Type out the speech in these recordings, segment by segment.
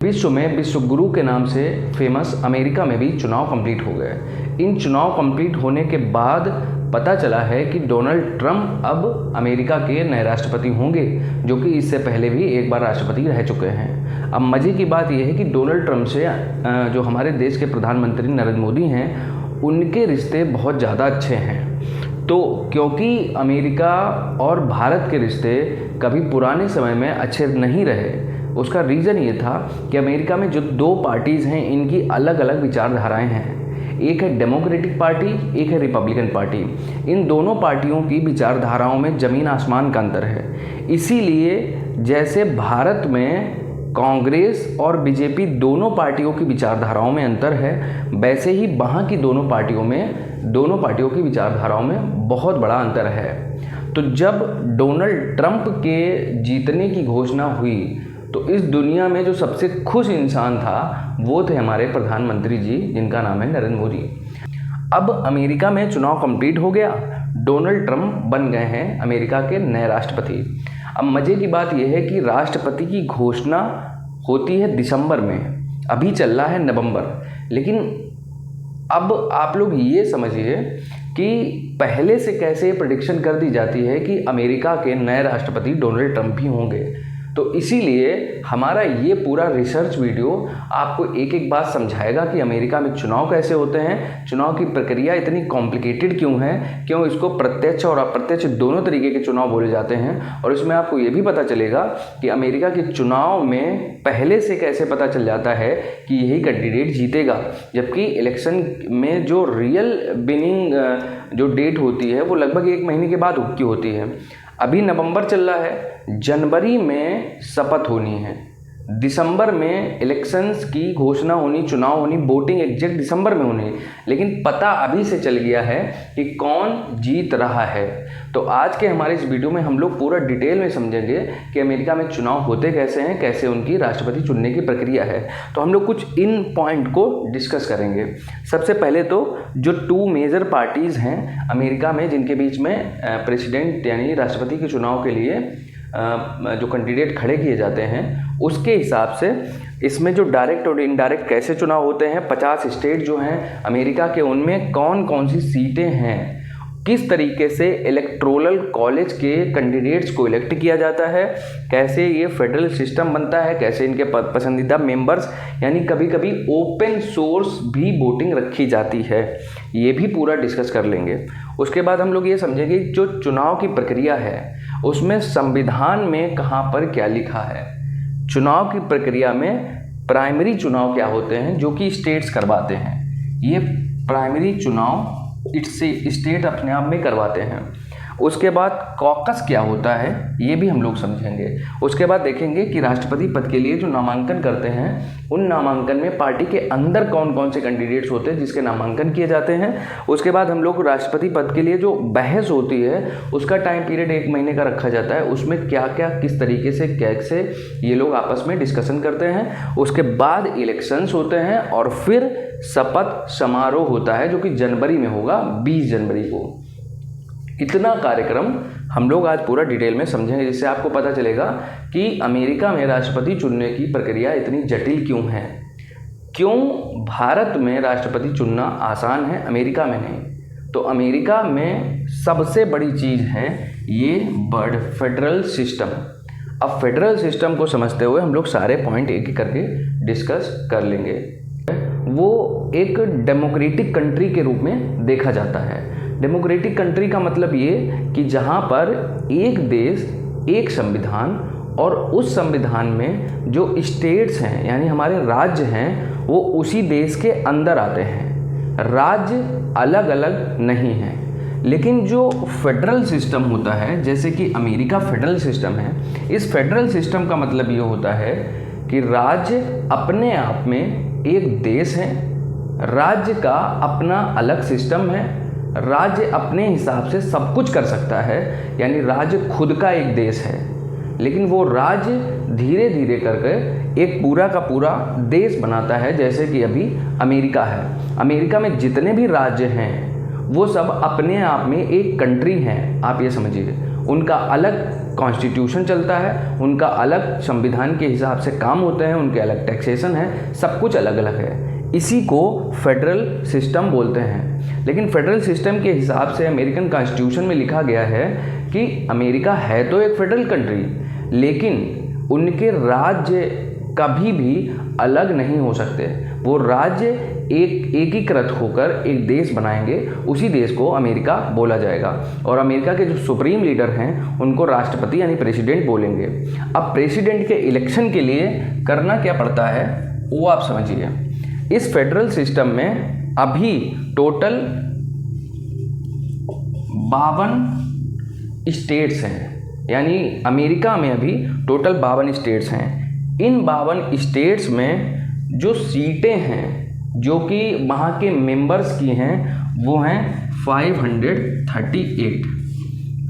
विश्व में विश्व गुरु के नाम से फेमस अमेरिका में भी चुनाव कंप्लीट हो गए। इन चुनाव कंप्लीट होने के बाद पता चला है कि डोनाल्ड ट्रंप अब अमेरिका के नए राष्ट्रपति होंगे, जो कि इससे पहले भी एक बार राष्ट्रपति रह चुके हैं। अब मज़े की बात यह है कि डोनाल्ड ट्रंप से जो हमारे देश के प्रधानमंत्री नरेंद्र मोदी हैं, उनके रिश्ते बहुत ज़्यादा अच्छे हैं। तो क्योंकि अमेरिका और भारत के रिश्ते कभी पुराने समय में अच्छे नहीं रहे, उसका रीज़न ये था कि अमेरिका में जो दो पार्टीज़ हैं, इनकी अलग अलग विचारधाराएं हैं। एक है डेमोक्रेटिक पार्टी, एक है रिपब्लिकन पार्टी। इन दोनों पार्टियों की विचारधाराओं में ज़मीन आसमान का अंतर है। इसीलिए जैसे भारत में कांग्रेस और बीजेपी दोनों पार्टियों की विचारधाराओं में अंतर है, वैसे ही वहाँ की दोनों पार्टियों की विचारधाराओं में बहुत बड़ा अंतर है। तो जब डोनाल्ड ट्रंप के जीतने की घोषणा हुई, तो इस दुनिया में जो सबसे खुश इंसान था वो थे हमारे प्रधानमंत्री जी, जिनका नाम है नरेंद्र मोदी। अब अमेरिका में चुनाव कंप्लीट हो गया, डोनाल्ड ट्रंप बन गए हैं अमेरिका के नए राष्ट्रपति। अब मज़े की बात यह है कि राष्ट्रपति की घोषणा होती है दिसंबर में, अभी चल रहा है नवंबर। लेकिन अब आप लोग ये समझिए कि पहले से कैसे प्रेडिक्शन कर दी जाती है कि अमेरिका के नए राष्ट्रपति डोनाल्ड ट्रंप ही होंगे। तो इसीलिए हमारा ये पूरा रिसर्च वीडियो आपको एक एक बात समझाएगा कि अमेरिका में चुनाव कैसे होते हैं, चुनाव की प्रक्रिया इतनी कॉम्प्लिकेटेड क्यों है, क्यों इसको प्रत्यक्ष और अप्रत्यक्ष दोनों तरीके के चुनाव बोले जाते हैं। और इसमें आपको ये भी पता चलेगा कि अमेरिका के चुनाव में पहले से कैसे पता चल जाता है कि यही कैंडिडेट जीतेगा, जबकि इलेक्शन में जो रियल विनिंग जो डेट होती है वो लगभग 1 महीने के बाद की होती है। अभी नवंबर चल रहा है, जनवरी में शपथ होनी है, दिसंबर में इलेक्शंस की घोषणा होनी, चुनाव होनी, वोटिंग एग्जैक्ट दिसंबर में होनी। लेकिन पता अभी से चल गया है कि कौन जीत रहा है। तो आज के हमारे इस वीडियो में हम लोग पूरा डिटेल में समझेंगे कि अमेरिका में चुनाव होते कैसे हैं, कैसे उनकी राष्ट्रपति चुनने की प्रक्रिया है। तो हम लोग कुछ इन पॉइंट को डिस्कस करेंगे। सबसे पहले तो जो 2 मेजर पार्टीज़ हैं अमेरिका में, जिनके बीच में प्रेसिडेंट यानी राष्ट्रपति के चुनाव के लिए जो कैंडिडेट खड़े किए जाते हैं, उसके हिसाब से इसमें जो डायरेक्ट और इनडायरेक्ट कैसे चुनाव होते हैं, 50 स्टेट जो हैं अमेरिका के, उनमें कौन कौन सी सीटें हैं, किस तरीके से इलेक्टोरल कॉलेज के कैंडिडेट्स को इलेक्ट किया जाता है, कैसे ये फेडरल सिस्टम बनता है, कैसे इनके पसंदीदा मेंबर्स यानी कभी कभी ओपन सोर्स भी वोटिंग रखी जाती है, ये भी पूरा डिस्कस कर लेंगे। उसके बाद हम लोग ये समझेंगे जो चुनाव की प्रक्रिया है उसमें संविधान में कहाँ पर क्या लिखा है। चुनाव की प्रक्रिया में प्राइमरी चुनाव क्या होते हैं जो कि स्टेट्स करवाते हैं, ये प्राइमरी चुनाव इससे स्टेट अपने आप में करवाते हैं। उसके बाद कॉकस क्या होता है ये भी हम लोग समझेंगे। उसके बाद देखेंगे कि राष्ट्रपति पद के लिए जो नामांकन करते हैं, उन नामांकन में पार्टी के अंदर कौन कौन से कैंडिडेट्स होते हैं जिसके नामांकन किए जाते हैं। उसके बाद हम लोग राष्ट्रपति पद के लिए जो बहस होती है उसका टाइम पीरियड 1 महीने का रखा जाता है, उसमें क्या क्या किस तरीके से कैसे ये लोग आपस में डिस्कशन करते हैं। उसके बाद इलेक्शंस होते हैं और फिर शपथ समारोह होता है जो कि जनवरी में होगा, 20 जनवरी को। इतना कार्यक्रम हम लोग आज पूरा डिटेल में समझेंगे, जिससे आपको पता चलेगा कि अमेरिका में राष्ट्रपति चुनने की प्रक्रिया इतनी जटिल क्यों है, क्यों भारत में राष्ट्रपति चुनना आसान है, अमेरिका में नहीं। तो अमेरिका में सबसे बड़ी चीज़ है ये वर्ड फेडरल सिस्टम। अब फेडरल सिस्टम को समझते हुए हम लोग सारे पॉइंट एक एक करके डिस्कस कर लेंगे। वो एक डेमोक्रेटिक कंट्री के रूप में देखा जाता है। डेमोक्रेटिक कंट्री का मतलब ये कि जहाँ पर एक देश एक संविधान, और उस संविधान में जो स्टेट्स हैं यानी हमारे राज्य हैं वो उसी देश के अंदर आते हैं, राज्य अलग अलग नहीं हैं। लेकिन जो फेडरल सिस्टम होता है, जैसे कि अमेरिका फेडरल सिस्टम है, इस फेडरल सिस्टम का मतलब ये होता है कि राज्य अपने आप में एक देश है, राज्य का अपना अलग सिस्टम है, राज्य अपने हिसाब से सब कुछ कर सकता है, यानी राज्य खुद का एक देश है। लेकिन वो राज्य धीरे धीरे करके एक पूरा का पूरा देश बनाता है, जैसे कि अभी अमेरिका है। अमेरिका में जितने भी राज्य हैं वो सब अपने आप में एक कंट्री हैं, आप ये समझिए। उनका अलग कॉन्स्टिट्यूशन चलता है, उनका अलग संविधान के हिसाब से काम होते हैं, उनके अलग टैक्सेशन है, सब कुछ अलग अलग है। इसी को फेडरल सिस्टम बोलते हैं। लेकिन फेडरल सिस्टम के हिसाब से अमेरिकन कॉन्स्टिट्यूशन में लिखा गया है कि अमेरिका है तो एक फेडरल कंट्री, लेकिन उनके राज्य कभी भी अलग नहीं हो सकते। वो राज्य एकीकृत होकर एक देश बनाएंगे, उसी देश को अमेरिका बोला जाएगा। और अमेरिका के जो सुप्रीम लीडर हैं उनको राष्ट्रपति यानी प्रेसिडेंट बोलेंगे। अब प्रेसिडेंट के इलेक्शन के लिए करना क्या पड़ता है वो आप समझिए। इस फेडरल सिस्टम में अभी टोटल 52 स्टेट्स हैं, यानी अमेरिका में अभी टोटल 52 स्टेट्स हैं। इन 52 स्टेट्स में जो सीटें हैं जो कि वहाँ के मेंबर्स की हैं वो हैं 538।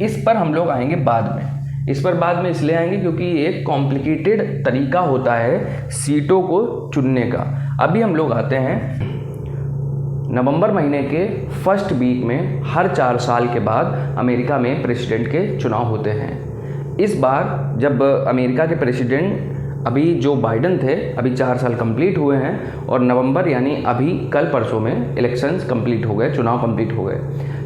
इस पर हम लोग आएंगे बाद में। इस पर बाद में इसलिए आएंगे क्योंकि ये एक कॉम्प्लिकेटेड तरीका होता है सीटों को चुनने का। अभी हम लोग आते हैं नवंबर महीने के फर्स्ट वीक में। हर 4 साल के बाद अमेरिका में प्रेसिडेंट के चुनाव होते हैं। इस बार जब अमेरिका के प्रेसिडेंट अभी जो बाइडन थे, अभी 4 साल कंप्लीट हुए हैं और नवंबर यानी अभी कल परसों में इलेक्शंस कंप्लीट हो गए, चुनाव कंप्लीट हो गए।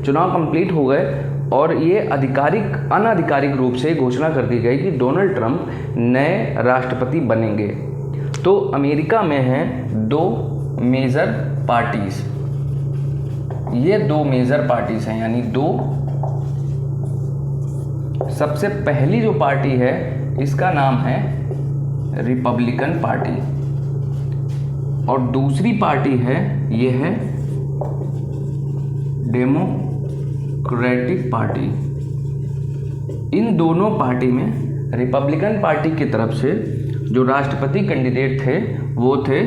चुनाव कंप्लीट हो गए और ये अनाधिकारिक रूप से घोषणा कर दी गई कि डोनाल्ड ट्रंप नए राष्ट्रपति बनेंगे। तो अमेरिका में हैं 2 मेजर पार्टीज़। ये 2 मेजर पार्टीज़ हैं, यानी 2। सबसे पहली जो पार्टी है इसका नाम है रिपब्लिकन पार्टी और दूसरी पार्टी है ये है डेमोक्रेटिक पार्टी। इन दोनों पार्टी में रिपब्लिकन पार्टी की तरफ से जो राष्ट्रपति कैंडिडेट थे वो थे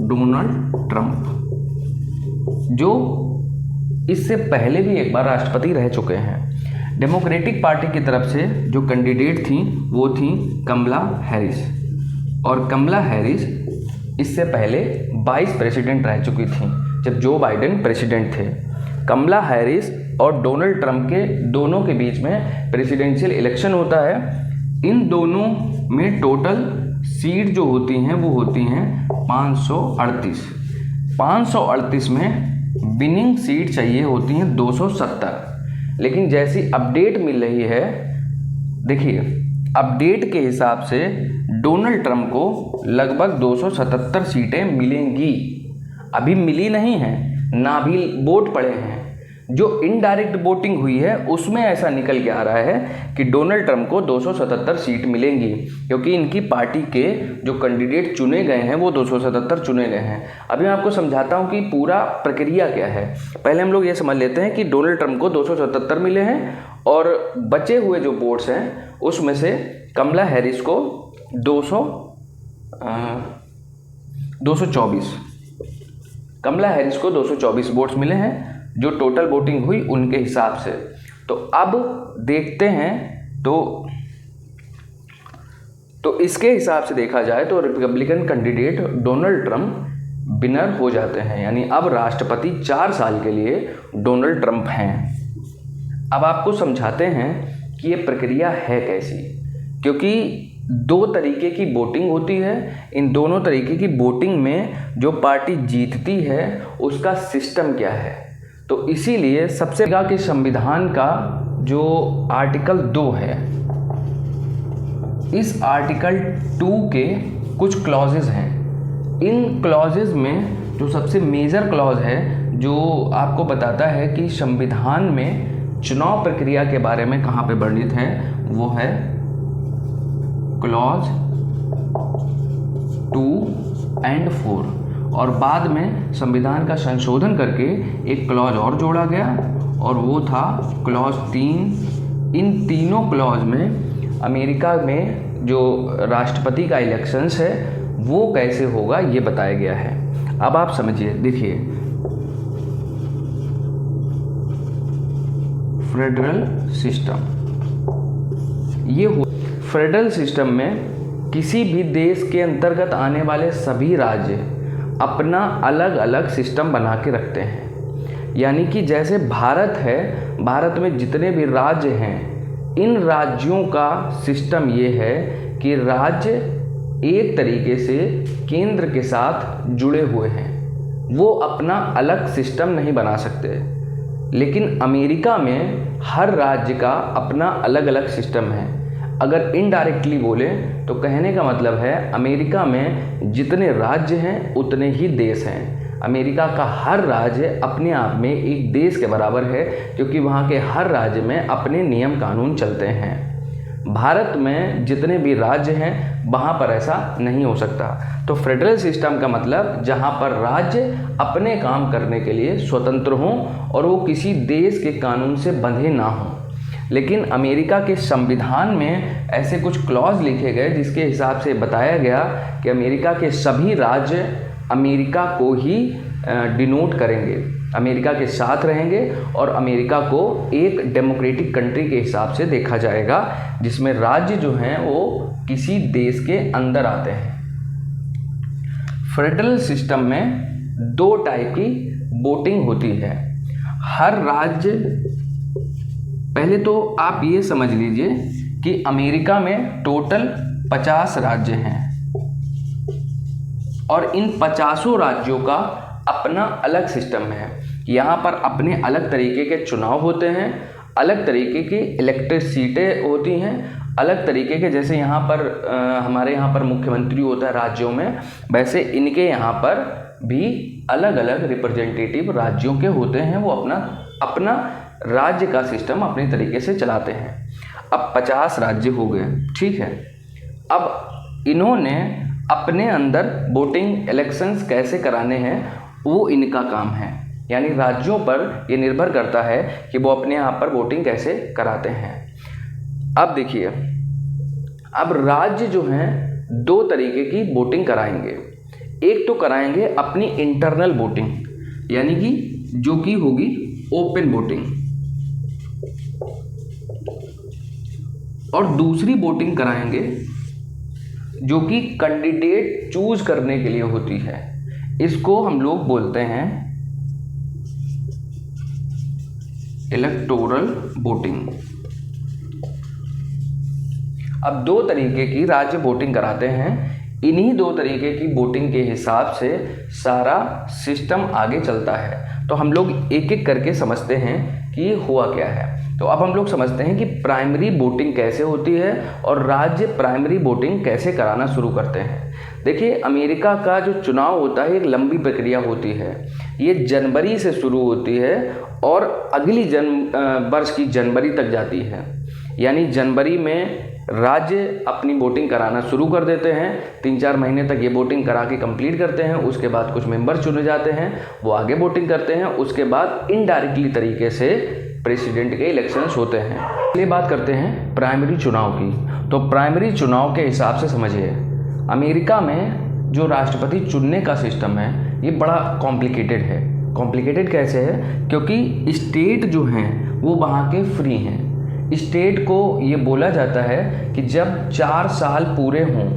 डोनाल्ड ट्रंप, जो इससे पहले भी एक बार राष्ट्रपति रह चुके हैं। डेमोक्रेटिक पार्टी की तरफ से जो कैंडिडेट थी वो थी कमला हैरिस, और कमला हैरिस इससे पहले 22 प्रेसिडेंट रह चुकी थी जब जो बाइडेन प्रेसिडेंट थे। कमला हैरिस और डोनाल्ड ट्रंप के दोनों के बीच में प्रेसिडेंशियल इलेक्शन होता है। इन दोनों में टोटल सीट जो होती हैं वो होती हैं 538। 538 में विनिंग सीट चाहिए होती हैं 270। लेकिन जैसी अपडेट मिल रही है, देखिए अपडेट के हिसाब से डोनाल्ड ट्रंप को लगभग 277 सीटें मिलेंगी। अभी मिली नहीं हैं, ना भी वोट पड़े हैं। जो इनडायरेक्ट वोटिंग हुई है उसमें ऐसा निकल के आ रहा है कि डोनाल्ड ट्रंप को 277 सीट मिलेंगी, क्योंकि इनकी पार्टी के जो कैंडिडेट चुने गए हैं वो 277 चुने गए हैं। अभी मैं आपको समझाता हूँ कि पूरा प्रक्रिया क्या है। पहले हम लोग ये समझ लेते हैं कि डोनाल्ड ट्रंप को 277 मिले हैं और बचे हुए जो वोट्स हैं उसमें से कमला हैरिस को 224 कमला हैरिस को 224 वोट्स मिले हैं जो टोटल वोटिंग हुई उनके हिसाब से। तो अब देखते हैं तो इसके हिसाब से देखा जाए तो Republican candidate Donald Trump winner हो जाते हैं, यानी अब राष्ट्रपति 4 साल के लिए डोनाल्ड ट्रंप हैं। अब आपको समझाते हैं कि ये प्रक्रिया है कैसी, क्योंकि 2 तरीके की वोटिंग होती है। इन दोनों तरीके की वोटिंग में जो पार्टी जीतती है उसका सिस्टम क्या है। तो इसीलिए सबसे पहले के संविधान का जो आर्टिकल 2 है, इस आर्टिकल 2 के कुछ क्लॉजेज हैं। इन क्लॉजेज में जो सबसे मेजर क्लॉज है जो आपको बताता है कि संविधान में चुनाव प्रक्रिया के बारे में कहाँ पे वर्णित है, वो है क्लॉज 2 और 4। और बाद में संविधान का संशोधन करके एक क्लॉज और जोड़ा गया और वो था क्लॉज 3। इन तीनों क्लॉज में अमेरिका में जो राष्ट्रपति का इलेक्शंस है वो कैसे होगा ये बताया गया है। अब आप समझिए, देखिए फेडरल सिस्टम, ये फेडरल सिस्टम में किसी भी देश के अंतर्गत आने वाले सभी राज्य अपना अलग अलग सिस्टम बना के रखते हैं। यानी कि जैसे भारत है, भारत में जितने भी राज्य हैं इन राज्यों का सिस्टम ये है कि राज्य एक तरीके से केंद्र के साथ जुड़े हुए हैं, वो अपना अलग सिस्टम नहीं बना सकते। लेकिन अमेरिका में हर राज्य का अपना अलग अलग सिस्टम है। अगर इनडायरेक्टली बोले तो कहने का मतलब है अमेरिका में जितने राज्य हैं उतने ही देश हैं। अमेरिका का हर राज्य अपने आप में एक देश के बराबर है, क्योंकि वहाँ के हर राज्य में अपने नियम कानून चलते हैं। भारत में जितने भी राज्य हैं वहाँ पर ऐसा नहीं हो सकता। तो फेडरल सिस्टम का मतलब जहाँ पर राज्य अपने काम करने के लिए स्वतंत्र हों और वो किसी देश के कानून से बंधे ना हों। लेकिन अमेरिका के संविधान में ऐसे कुछ क्लॉज लिखे गए जिसके हिसाब से बताया गया कि अमेरिका के सभी राज्य अमेरिका को ही डिनोट करेंगे, अमेरिका के साथ रहेंगे और अमेरिका को एक डेमोक्रेटिक कंट्री के हिसाब से देखा जाएगा, जिसमें राज्य जो हैं वो किसी देश के अंदर आते हैं। फेडरल सिस्टम में 2 टाइप की वोटिंग होती है। हर राज्य, पहले तो आप ये समझ लीजिए कि अमेरिका में टोटल 50 राज्य हैं और इन 50 राज्यों का अपना अलग सिस्टम है। यहाँ पर अपने अलग तरीके के चुनाव होते हैं, अलग तरीके की इलेक्टेड सीटें होती हैं, अलग तरीके के, जैसे यहाँ पर हमारे यहाँ पर मुख्यमंत्री होता है राज्यों में, वैसे इनके यहाँ पर भी अलग अलग रिप्रेजेंटेटिव राज्यों के होते हैं। वो अपना राज्य का सिस्टम अपने तरीके से चलाते हैं। अब 50 राज्य हो गए, ठीक है। अब इन्होंने अपने अंदर वोटिंग इलेक्शंस कैसे कराने हैं वो इनका काम है। यानी राज्यों पर ये निर्भर करता है कि वो अपने यहाँ पर वोटिंग कैसे कराते हैं। अब देखिए, अब राज्य जो हैं 2 तरीके की वोटिंग कराएंगे। एक तो कराएंगे अपनी इंटरनल वोटिंग, यानी कि जो कि होगी ओपन वोटिंग, और दूसरी वोटिंग कराएंगे जो कि कैंडिडेट चूज करने के लिए होती है। इसको हम लोग बोलते हैं इलेक्टोरल वोटिंग। अब 2 तरीके की राज्य वोटिंग कराते हैं। इन्हीं 2 तरीके की वोटिंग के हिसाब से सारा सिस्टम आगे चलता है। तो हम लोग एक एक करके समझते हैं कि ये हुआ क्या है। तो अब हम लोग समझते हैं कि प्राइमरी वोटिंग कैसे होती है और राज्य प्राइमरी वोटिंग कैसे कराना शुरू करते हैं। देखिए, अमेरिका का जो चुनाव होता है एक लंबी प्रक्रिया होती है। ये जनवरी से शुरू होती है और अगली वर्ष की जनवरी तक जाती है। यानी जनवरी में राज्य अपनी वोटिंग कराना शुरू कर देते हैं। 3-4 महीने तक ये वोटिंग करा के कंप्लीट करते हैं। उसके बाद कुछ मेंबर चुने जाते हैं, वो आगे वोटिंग करते हैं। उसके बाद इनडायरेक्टली तरीके से प्रेसिडेंट के इलेक्शंस होते हैं। ये बात करते हैं प्राइमरी चुनाव की। तो प्राइमरी चुनाव के हिसाब से समझिए, अमेरिका में जो राष्ट्रपति चुनने का सिस्टम है ये बड़ा कॉम्प्लिकेटेड है। कॉम्प्लिकेटेड कैसे है? क्योंकि स्टेट जो हैं वो वहाँ के फ्री हैं। स्टेट को ये बोला जाता है कि जब 4 साल पूरे हों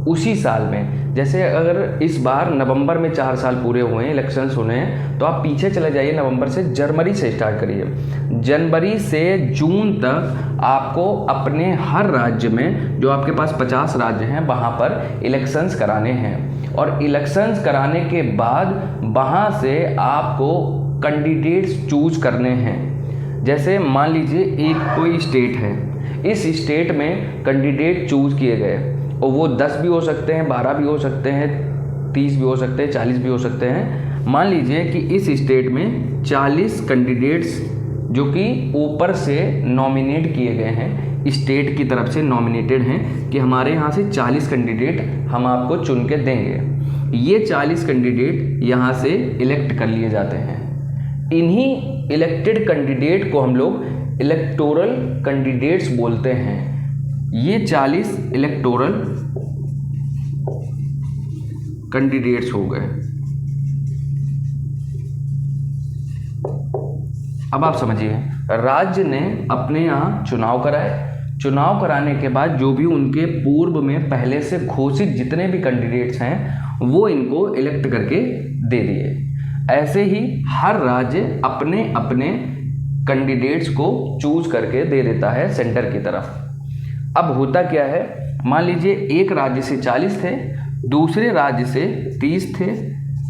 उसी साल में, जैसे अगर इस बार नवंबर में 4 साल पूरे हुए हैं, इलेक्शंस होने हैं, तो आप पीछे चले जाइए, नवंबर से जनवरी से स्टार्ट करिए। जनवरी से जून तक आपको अपने हर राज्य में, जो आपके पास 50 राज्य हैं, वहाँ पर इलेक्शंस कराने हैं। और इलेक्शंस कराने के बाद वहाँ से आपको कैंडिडेट्स चूज करने हैं। जैसे मान लीजिए एक कोई स्टेट है, इस स्टेट में कैंडिडेट चूज किए गए और वो 10 भी हो सकते हैं, 12 भी हो सकते हैं, 30 भी हो सकते हैं, 40 भी हो सकते हैं। मान लीजिए कि इस स्टेट में 40 कैंडिडेट्स जो कि ऊपर से नॉमिनेट किए गए हैं, स्टेट की तरफ से नॉमिनेटेड हैं कि हमारे यहाँ से 40 कैंडिडेट हम आपको चुन के देंगे। ये 40 कैंडिडेट यहाँ से इलेक्ट कर लिए जाते हैं। इन्हीं इलेक्टेड कैंडिडेट को हम लोग इलेक्टोरल कैंडिडेट्स बोलते हैं। ये 40 इलेक्टोरल कैंडिडेट्स हो गए। अब आप समझिए, राज्य ने अपने यहाँ चुनाव कराए। चुनाव कराने के बाद जो भी उनके पूर्व में पहले से घोषित जितने भी कैंडिडेट्स हैं वो इनको इलेक्ट करके दे दिए। ऐसे ही हर राज्य अपने अपने कैंडिडेट्स को चूज करके दे देता है सेंटर की तरफ। अब होता क्या है, मान लीजिए एक राज्य से 40 थे, दूसरे राज्य से 30 थे,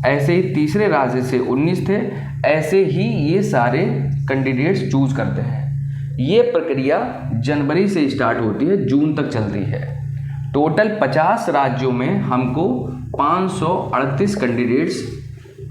ऐसे ही तीसरे राज्य से 19 थे, ऐसे ही ये सारे कैंडिडेट्स चूज करते हैं। ये प्रक्रिया जनवरी से स्टार्ट होती है, जून तक चलती है। टोटल 50 राज्यों में हमको 538 कैंडिडेट्स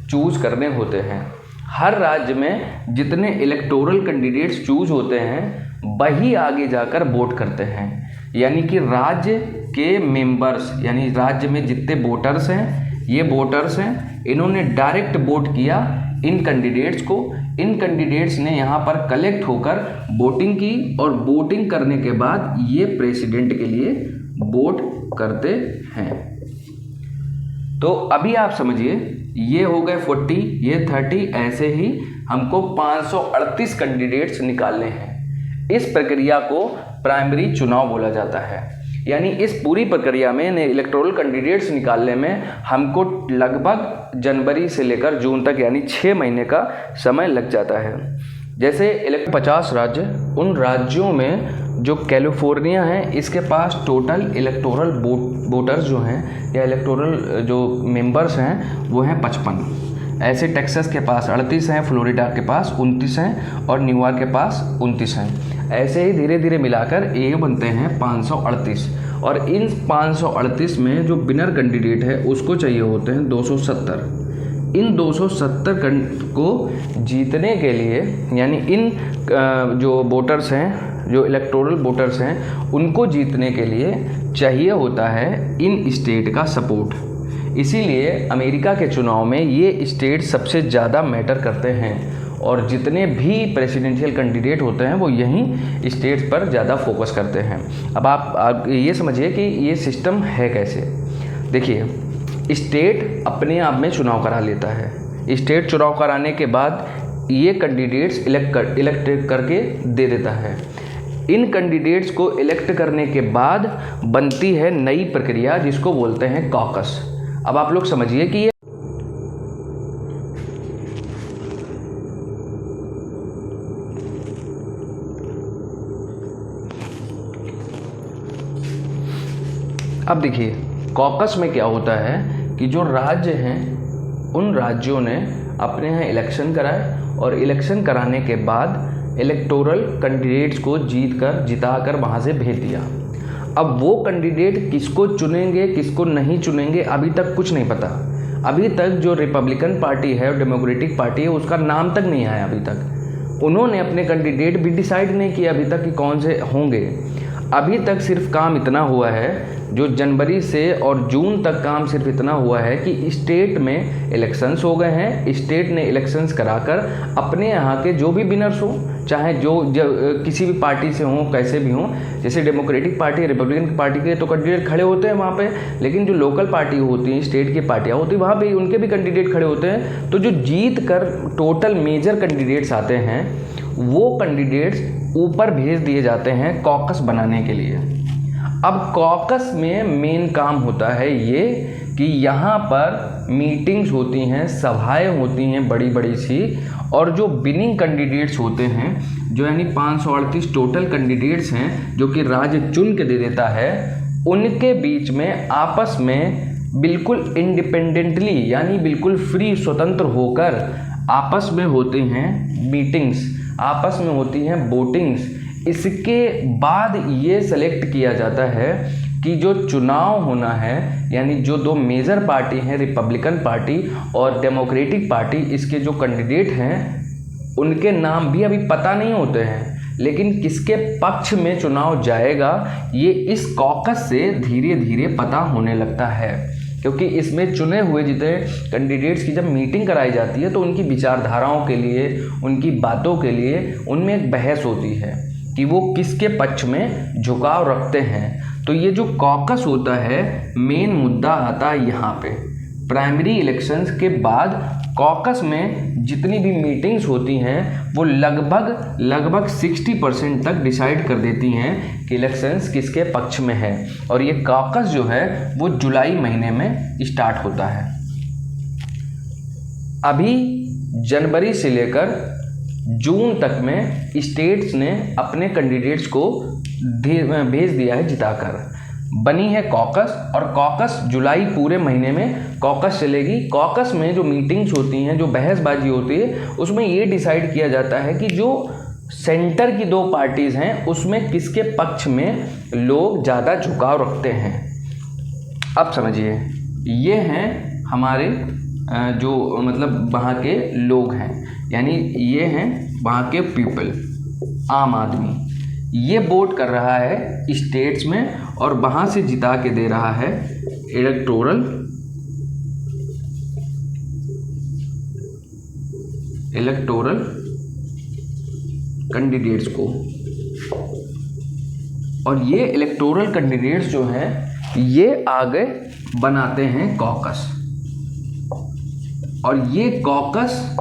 चूज करने होते हैं। हर राज्य में जितने इलेक्टोरल कैंडिडेट्स चूज होते हैं वही आगे जाकर वोट करते हैं। यानी कि राज्य के मेंबर्स, यानी राज्य में जितने वोटर्स हैं, ये वोटर्स हैं, इन्होंने डायरेक्ट वोट किया इन कैंडिडेट्स को। इन कैंडिडेट्स ने यहाँ पर कलेक्ट होकर वोटिंग की और वोटिंग करने के बाद ये प्रेसिडेंट के लिए वोट करते हैं। तो अभी आप समझिए, ये हो गए 40, ये 30, ऐसे ही हमको 538 कैंडिडेट्स निकालने हैं। इस प्रक्रिया को प्राइमरी चुनाव बोला जाता है। यानी इस पूरी प्रक्रिया में इलेक्टोरल कैंडिडेट्स निकालने में हमको लगभग जनवरी से लेकर जून तक यानी 6 महीने का समय लग जाता है। जैसे 50 राज्य, उन राज्यों में जो कैलिफोर्निया है, इसके पास टोटल इलेक्टोरल वोटर्स जो हैं या इलेक्टोरल जो मेंबर्स हैं वो हैं 55। ऐसे टेक्सास के पास 38 हैं, फ्लोरिडा के पास 29 हैं और न्यूयॉर्क के पास 29 हैं। ऐसे ही धीरे धीरे मिलाकर ये बनते हैं 538। और इन 538 में जो विनर कैंडिडेट है उसको चाहिए होते हैं 270। इन 270 को जीतने के लिए, यानी इन जो वोटर्स हैं, जो इलेक्टोरल वोटर्स हैं, उनको जीतने के लिए चाहिए होता है इन स्टेट का सपोर्ट। इसीलिए अमेरिका के चुनाव में ये स्टेट सबसे ज़्यादा मैटर करते हैं और जितने भी प्रेसिडेंशियल कैंडिडेट होते हैं वो यहीं स्टेट्स पर ज़्यादा फोकस करते हैं। अब आप ये समझिए कि ये सिस्टम है कैसे। देखिए, स्टेट अपने आप में चुनाव करा लेता है। स्टेट चुनाव कराने के बाद ये कैंडिडेट्स इलेक्ट करके दे देता है। इन कैंडिडेट्स को इलेक्ट करने के बाद बनती है नई प्रक्रिया जिसको बोलते हैं कॉकस। अब आप लोग समझिए कि ये अब देखिए कॉकस में क्या होता है कि जो राज्य हैं उन राज्यों ने अपने यहाँ इलेक्शन कराए और इलेक्शन कराने के बाद इलेक्टोरल कैंडिडेट्स को जिताकर वहाँ से भेज दिया। अब वो कैंडिडेट किसको चुनेंगे किसको नहीं चुनेंगे अभी तक कुछ नहीं पता। अभी तक जो रिपब्लिकन पार्टी है और डेमोक्रेटिक पार्टी है उसका नाम तक नहीं आया। अभी तक उन्होंने अपने कैंडिडेट भी डिसाइड नहीं किया अभी तक कि कौन से होंगे। अभी तक सिर्फ काम इतना हुआ है, जो जनवरी से और जून तक काम सिर्फ इतना हुआ है कि स्टेट में इलेक्शंस हो गए हैं। स्टेट ने इलेक्शंस कराकर अपने यहाँ के जो भी विनर्स हों, चाहे जो किसी भी पार्टी से हों, कैसे भी हों, जैसे डेमोक्रेटिक पार्टी, रिपब्लिकन पार्टी के तो कैंडिडेट खड़े होते हैं वहाँ पे, लेकिन जो लोकल पार्टी होती हैं, स्टेट की पार्टियाँ होती हैं, वहाँ पे उनके भी कैंडिडेट खड़े होते हैं। तो जो जीत कर टोटल मेजर कैंडिडेट्स आते हैं वो कैंडिडेट्स ऊपर भेज दिए जाते हैं कॉकस बनाने के लिए। अब कॉकस में मेन काम होता है ये कि यहाँ पर मीटिंग्स होती हैं, सभाएं होती हैं बड़ी बड़ी सी, और जो विनिंग कैंडिडेट्स होते हैं, जो यानी 538 टोटल कैंडिडेट्स हैं जो कि राज्य चुन के दे देता है, उनके बीच में आपस में बिल्कुल इंडिपेंडेंटली यानी बिल्कुल फ्री स्वतंत्र होकर आपस में होते हैं मीटिंग्स, आपस में होती हैं वोटिंग्स। इसके बाद ये सेलेक्ट किया जाता है कि जो चुनाव होना है, यानी जो दो मेजर पार्टी हैं, रिपब्लिकन पार्टी और डेमोक्रेटिक पार्टी, इसके जो कैंडिडेट हैं उनके नाम भी अभी पता नहीं होते हैं, लेकिन किसके पक्ष में चुनाव जाएगा ये इस कॉकस से धीरे धीरे पता होने लगता है। क्योंकि इसमें चुने हुए जितने कैंडिडेट्स की जब मीटिंग कराई जाती है तो उनकी विचारधाराओं के लिए, उनकी बातों के लिए उनमें एक बहस होती है कि वो किसके पक्ष में झुकाव रखते हैं। तो ये जो कॉकस होता है, मेन मुद्दा आता है यहाँ पे। प्राइमरी इलेक्शंस के बाद कॉकस में जितनी भी मीटिंग्स होती हैं वो लगभग 60% तक डिसाइड कर देती हैं कि इलेक्शंस किसके पक्ष में है। और ये कॉकस जो है वो जुलाई महीने में स्टार्ट होता है। अभी जनवरी से लेकर जून तक में स्टेट्स ने अपने कैंडिडेट्स को भेज दिया है जिताकर। बनी है कॉकस, और कॉकस जुलाई पूरे महीने में कॉकस चलेगी। कॉकस में जो मीटिंग्स होती हैं, जो बहसबाजी होती है, उसमें ये डिसाइड किया जाता है कि जो सेंटर की दो पार्टीज़ हैं उसमें किसके पक्ष में लोग ज़्यादा झुकाव रखते हैं। अब समझिए, ये हैं हमारे जो मतलब वहाँ के लोग हैं, यानी ये हैं वहाँ के पीपल, आम आदमी। ये वोट कर रहा है स्टेट्स में और वहाँ से जिता के दे रहा है इलेक्टोरल कैंडिडेट्स को। और ये इलेक्टोरल कैंडिडेट्स जो हैं ये आगे बनाते हैं कॉकस, और ये कॉकस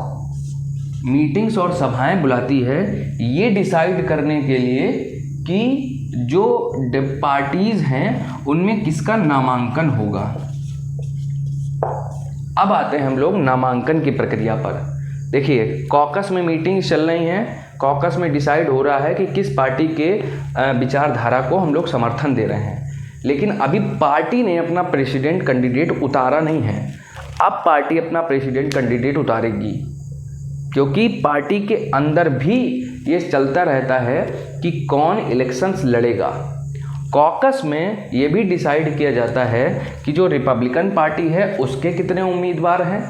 मीटिंग्स और सभाएं बुलाती है ये डिसाइड करने के लिए कि जो पार्टीज हैं उनमें किसका नामांकन होगा। अब आते हैं हम लोग नामांकन की प्रक्रिया पर। देखिए, कॉकस में मीटिंग्स चल रही हैं, कॉकस में डिसाइड हो रहा है कि किस पार्टी के विचारधारा को हम लोग समर्थन दे रहे हैं, लेकिन अभी पार्टी ने अपना प्रेसिडेंट कैंडिडेट उतारा नहीं है। अब पार्टी अपना प्रेसिडेंट कैंडिडेट उतारेगी, क्योंकि पार्टी के अंदर भी ये चलता रहता है कि कौन इलेक्शंस लड़ेगा। कॉकस में ये भी डिसाइड किया जाता है कि जो रिपब्लिकन पार्टी है उसके कितने उम्मीदवार हैं,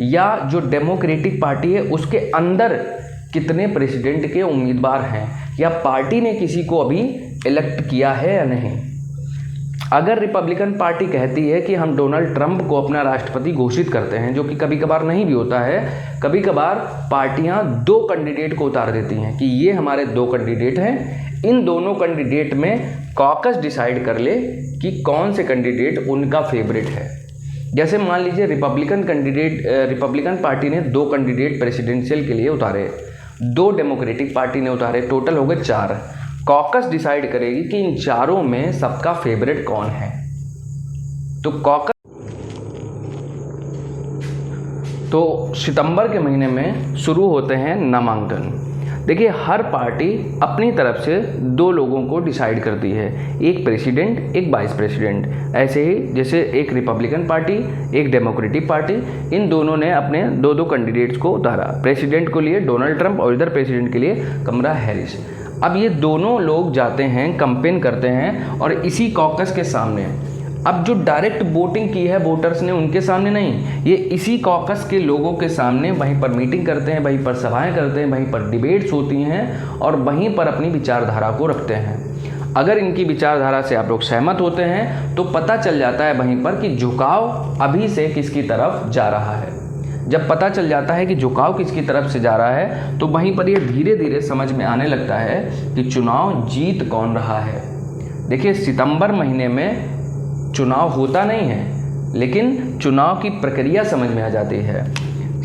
या जो डेमोक्रेटिक पार्टी है उसके अंदर कितने प्रेसिडेंट के उम्मीदवार हैं, या पार्टी ने किसी को अभी इलेक्ट किया है या नहीं। अगर रिपब्लिकन पार्टी कहती है कि हम डोनाल्ड ट्रंप को अपना राष्ट्रपति घोषित करते हैं, जो कि कभी कभार नहीं भी होता है, कभी कभार पार्टियां दो कैंडिडेट को उतार देती हैं कि ये हमारे दो कैंडिडेट हैं, इन दोनों कैंडिडेट में कॉकस डिसाइड कर ले कि कौन से कैंडिडेट उनका फेवरेट है। जैसे मान लीजिए रिपब्लिकन पार्टी ने दो कैंडिडेट प्रेसिडेंशियल के लिए उतारे, दो डेमोक्रेटिक पार्टी ने उतारे, टोटल हो गए 4। कॉकस डिसाइड करेगी कि इन चारों में सबका फेवरेट कौन है। तो कॉकस सितंबर के महीने में शुरू होते हैं नामांकन। देखिए, हर पार्टी अपनी तरफ से 2 लोगों को डिसाइड करती है, एक प्रेसिडेंट, एक वाइस प्रेसिडेंट। ऐसे ही जैसे एक रिपब्लिकन पार्टी, एक डेमोक्रेटिक पार्टी, इन दोनों ने अपने 2 कैंडिडेट्स को उतारा। प्रेसिडेंट को लिए डोनाल्ड ट्रंप और इधर प्रेसिडेंट के लिए कमला हैरिस। अब ये दोनों लोग जाते हैं, कैंपेन करते हैं, और इसी कॉकस के सामने, अब जो डायरेक्ट वोटिंग की है वोटर्स ने, उनके सामने नहीं, ये इसी कॉकस के लोगों के सामने वहीं पर मीटिंग करते हैं, वहीं पर सभाएं करते हैं, वहीं पर डिबेट्स होती हैं, और वहीं पर अपनी विचारधारा को रखते हैं। अगर इनकी विचारधारा से आप लोग सहमत होते हैं तो पता चल जाता है वहीं पर कि झुकाव अभी से किसकी तरफ जा रहा है। जब पता चल जाता है कि झुकाव किसकी तरफ से जा रहा है तो वहीं पर ये धीरे धीरे समझ में आने लगता है कि चुनाव जीत कौन रहा है। देखिए, सितंबर महीने में चुनाव होता नहीं है, लेकिन चुनाव की प्रक्रिया समझ में आ जाती है।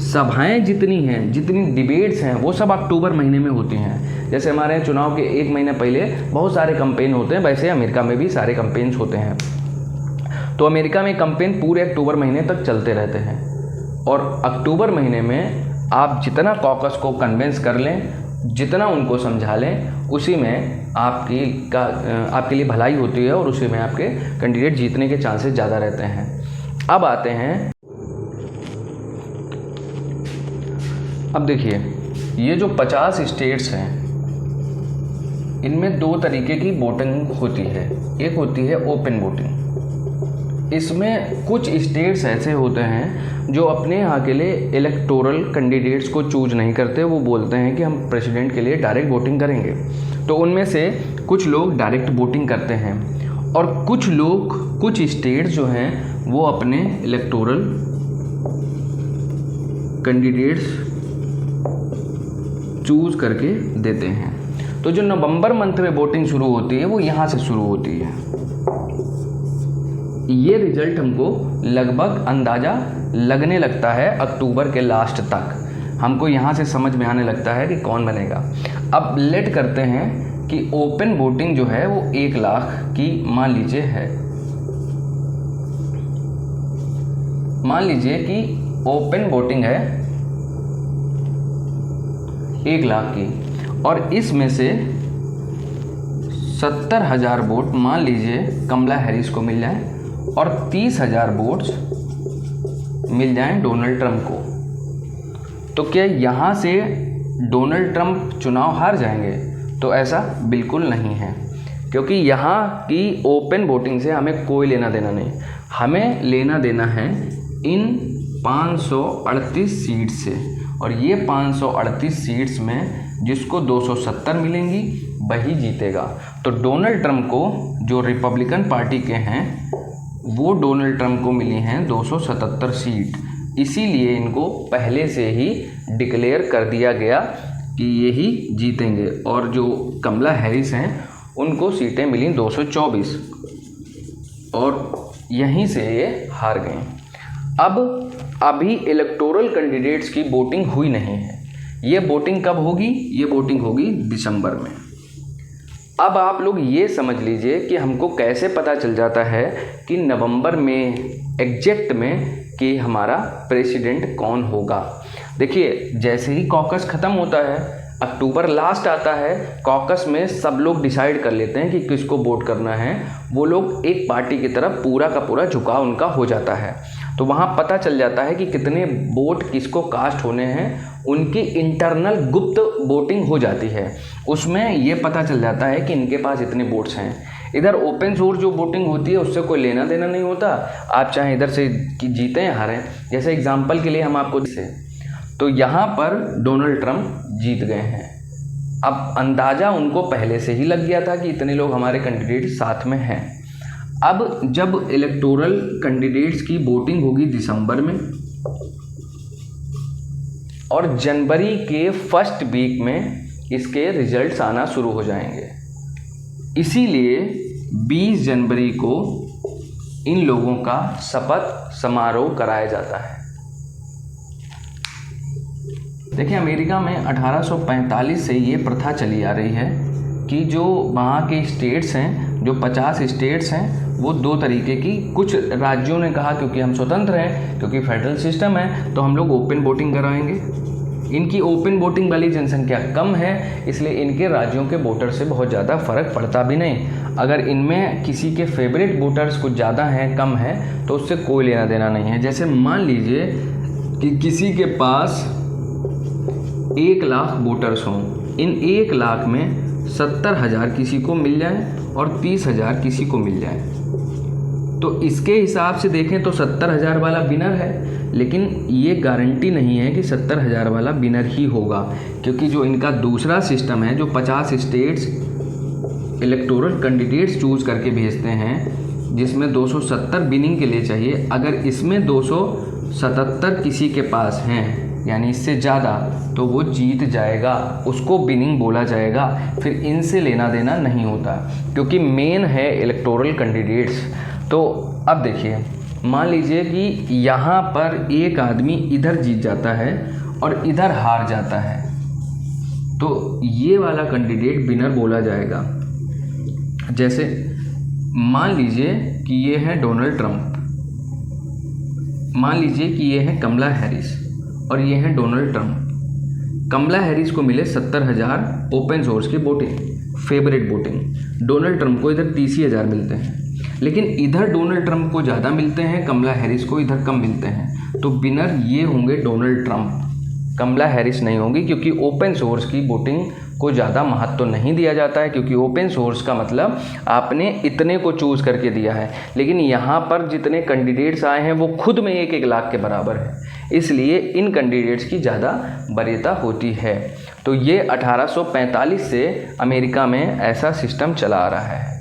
सभाएं जितनी हैं, जितनी डिबेट्स हैं, वो सब अक्टूबर महीने में होती हैं। जैसे हमारे यहाँ चुनाव के 1 महीने पहले बहुत सारे कैंपेन होते हैं, वैसे अमेरिका में भी सारे कैंपेन्स होते हैं। तो अमेरिका में कैंपेन पूरे अक्टूबर महीने तक चलते रहते हैं, और अक्टूबर महीने में आप जितना कॉकस को कन्विंस कर लें, जितना उनको समझा लें, उसी में आपके लिए भलाई होती है, और उसी में आपके कैंडिडेट जीतने के चांसेस ज़्यादा रहते हैं। अब आते हैं, अब देखिए, ये जो 50 स्टेट्स हैं, इनमें 2 तरीके की वोटिंग होती है। एक होती है ओपन वोटिंग। इसमें कुछ स्टेट्स ऐसे होते हैं जो अपने यहाँ के लिए इलेक्टोरल कैंडिडेट्स को चूज नहीं करते, वो बोलते हैं कि हम प्रेसिडेंट के लिए डायरेक्ट वोटिंग करेंगे। तो उनमें से कुछ लोग डायरेक्ट वोटिंग करते हैं, और कुछ स्टेट्स जो हैं वो अपने इलेक्टोरल कैंडिडेट्स चूज करके देते हैं। तो जो नवंबर मंथ में वोटिंग शुरू होती है वो यहाँ से शुरू होती है। ये रिजल्ट हमको लगभग अंदाज़ा लगने लगता है अक्टूबर के लास्ट तक, हमको यहाँ से समझ में आने लगता है कि कौन बनेगा। अब लेट करते हैं कि ओपन वोटिंग जो है वो 1 लाख की मान लीजिए है। मान लीजिए कि ओपन वोटिंग है 1 लाख की, और इसमें से 70,000 वोट मान लीजिए कमला हैरिस को मिल जाए और 30,000 वोट्स मिल जाएं डोनाल्ड ट्रंप को, तो क्या यहाँ से डोनाल्ड ट्रंप चुनाव हार जाएंगे? तो ऐसा बिल्कुल नहीं है, क्योंकि यहाँ की ओपन वोटिंग से हमें कोई लेना देना नहीं। हमें लेना देना है इन 538 सीट से, और ये 538 सीट्स में जिसको 270 मिलेंगी वही जीतेगा। तो डोनाल्ड ट्रंप को, जो रिपब्लिकन पार्टी के हैं, वो डोनाल्ड ट्रंप को मिली हैं 277 सीट, इसीलिए इनको पहले से ही डिक्लेयर कर दिया गया कि ये ही जीतेंगे। और जो कमला हैरिस हैं उनको सीटें मिली 224, और यहीं से ये हार गए। अब अभी इलेक्टोरल कैंडिडेट्स की वोटिंग हुई नहीं है। ये वोटिंग कब होगी? ये वोटिंग होगी दिसंबर में। अब आप लोग ये समझ लीजिए कि हमको कैसे पता चल जाता है कि नवंबर में एग्जैक्ट में कि हमारा प्रेसिडेंट कौन होगा। देखिए, जैसे ही कॉकस ख़त्म होता है, अक्टूबर लास्ट आता है, कॉकस में सब लोग डिसाइड कर लेते हैं कि किसको वोट करना है। वो लोग एक पार्टी की तरफ पूरा का पूरा झुकाव उनका हो जाता है, तो वहाँ पता चल जाता है कि कितने वोट किसको कास्ट होने हैं। उनकी इंटरनल गुप्त वोटिंग हो जाती है, उसमें ये पता चल जाता है कि इनके पास इतने वोट्स हैं। इधर ओपन सोर्स जो वोटिंग होती है उससे कोई लेना देना नहीं होता, आप चाहे इधर से जीतें या हारें। जैसे एग्जांपल के लिए हम आपको तो यहाँ पर डोनाल्ड ट्रंप जीत गए हैं। अब अंदाज़ा उनको पहले से ही लग गया था कि इतने लोग हमारे कैंडिडेट साथ में हैं। अब जब इलेक्टोरल कैंडिडेट्स की वोटिंग होगी दिसंबर में, और जनवरी के फर्स्ट वीक में इसके रिजल्ट्स आना शुरू हो जाएंगे। इसीलिए 20 जनवरी को इन लोगों का शपथ समारोह कराया जाता है। देखिए, अमेरिका में 1845 से ये प्रथा चली आ रही है कि जो वहाँ के स्टेट्स हैं, जो 50 स्टेट्स हैं, वो 2 तरीके की, कुछ राज्यों ने कहा क्योंकि हम स्वतंत्र हैं, क्योंकि फेडरल सिस्टम है, तो हम लोग ओपन वोटिंग कराएंगे। इनकी ओपन वोटिंग वाली जनसंख्या कम है, इसलिए इनके राज्यों के वोटर से बहुत ज़्यादा फ़र्क पड़ता भी नहीं। अगर इनमें किसी के फेवरेट वोटर्स कुछ ज़्यादा हैं, कम है, तो उससे कोई लेना देना नहीं है। जैसे मान लीजिए कि किसी के पास 1 लाख वोटर्स हों, इन 1 लाख में 70,000 किसी को मिल जाए और 30,000 किसी को मिल जाए, तो इसके हिसाब से देखें तो 70,000 वाला विनर है। लेकिन ये गारंटी नहीं है कि 70,000 वाला विनर ही होगा, क्योंकि जो इनका दूसरा सिस्टम है, जो 50 स्टेट्स इलेक्टोरल कैंडिडेट्स चूज़ करके भेजते हैं, जिसमें 270 विनिंग के लिए चाहिए, अगर इसमें 277 किसी के पास हैं, यानी इससे ज़्यादा, तो वो जीत जाएगा, उसको विनिंग बोला जाएगा। फिर इनसे लेना देना नहीं होता, क्योंकि मेन है इलेक्टोरल कैंडिडेट्स। तो अब देखिए, मान लीजिए कि यहाँ पर एक आदमी इधर जीत जाता है और इधर हार जाता है, तो ये वाला कैंडिडेट विनर बोला जाएगा। जैसे मान लीजिए कि ये है डोनाल्ड ट्रंप, मान लीजिए कि ये है कमला हैरिस और ये है डोनाल्ड ट्रंप। कमला हैरिस को मिले 70,000 ओपन सोर्स की voting, favourite voting. Donald Trump को इधर 30,000 मिलते हैं, लेकिन इधर डोनाल्ड ट्रंप को ज़्यादा मिलते हैं, कमला हैरिस को इधर कम मिलते हैं। तो विनर ये होंगे डोनाल्ड ट्रंप, कमला हैरिस नहीं होंगी, क्योंकि ओपन सोर्स की वोटिंग को ज़्यादा महत्व नहीं दिया जाता है, क्योंकि ओपन सोर्स का मतलब आपने इतने को चूज़ करके दिया है। लेकिन यहाँ पर जितने कैंडिडेट्स आए हैं वो खुद में 1-1 लाख के बराबर है, इसलिए इन कैंडिडेट्स की ज़्यादा वरीयता होती है। तो ये 1845 से अमेरिका में ऐसा सिस्टम चला आ रहा है।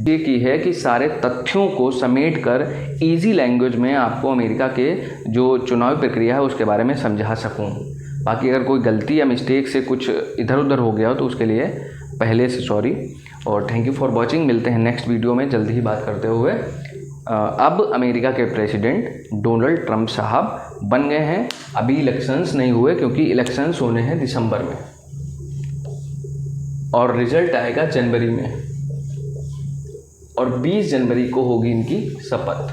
ये की है कि सारे तथ्यों को समेटकर इजी लैंग्वेज में आपको अमेरिका के जो चुनावी प्रक्रिया है उसके बारे में समझा सकूं। बाकी अगर कोई गलती या मिस्टेक से कुछ इधर उधर हो गया हो तो उसके लिए पहले से सॉरी, और थैंक यू फॉर वॉचिंग। मिलते हैं नेक्स्ट वीडियो में जल्दी ही बात करते हुए। अब अमेरिका के प्रेसिडेंट डोनाल्ड ट्रंप साहब बन गए हैं। अभी इलेक्शंस नहीं हुए, क्योंकि इलेक्शंस होने हैं दिसंबर में और रिजल्ट आएगा जनवरी में, और 20 जनवरी को होगी इनकी शपथ।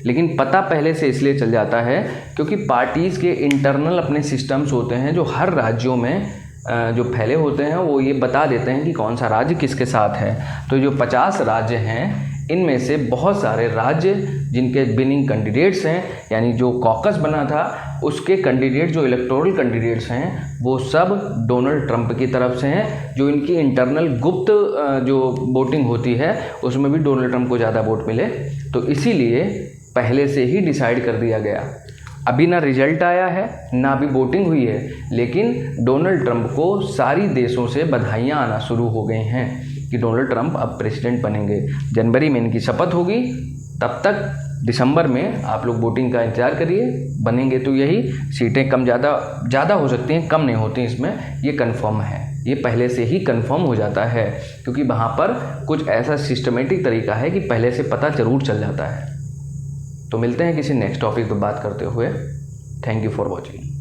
लेकिन पता पहले से इसलिए चल जाता है क्योंकि पार्टीज़ के इंटरनल अपने सिस्टम्स होते हैं जो हर राज्यों में जो फैले होते हैं, वो ये बता देते हैं कि कौन सा राज्य किसके साथ है। तो जो 50 राज्य हैं, इनमें से बहुत सारे राज्य जिनके विनिंग कैंडिडेट्स हैं, यानी जो कॉकस बना था उसके कैंडिडेट, जो इलेक्टोरल कैंडिडेट्स हैं, वो सब डोनाल्ड ट्रंप की तरफ से हैं। जो इनकी इंटरनल गुप्त जो वोटिंग होती है उसमें भी डोनाल्ड ट्रंप को ज़्यादा वोट मिले, तो इसीलिए पहले से ही डिसाइड कर दिया गया। अभी ना रिजल्ट आया है ना अभी वोटिंग हुई है, लेकिन डोनाल्ड ट्रंप को सारी देशों से बधाइयाँ आना शुरू हो गई हैं कि डोनाल्ड ट्रंप अब प्रेसिडेंट बनेंगे। जनवरी में इनकी शपथ होगी, तब तक दिसंबर में आप लोग वोटिंग का इंतज़ार करिए। बनेंगे तो यही, सीटें कम ज़्यादा हो सकती हैं, कम नहीं होती इसमें, ये कंफर्म है। ये पहले से ही कंफर्म हो जाता है क्योंकि वहाँ पर कुछ ऐसा सिस्टमेटिक तरीका है कि पहले से पता ज़रूर चल जाता है। तो मिलते हैं किसी नेक्स्ट टॉपिक पर बात करते हुए। Thank you for watching.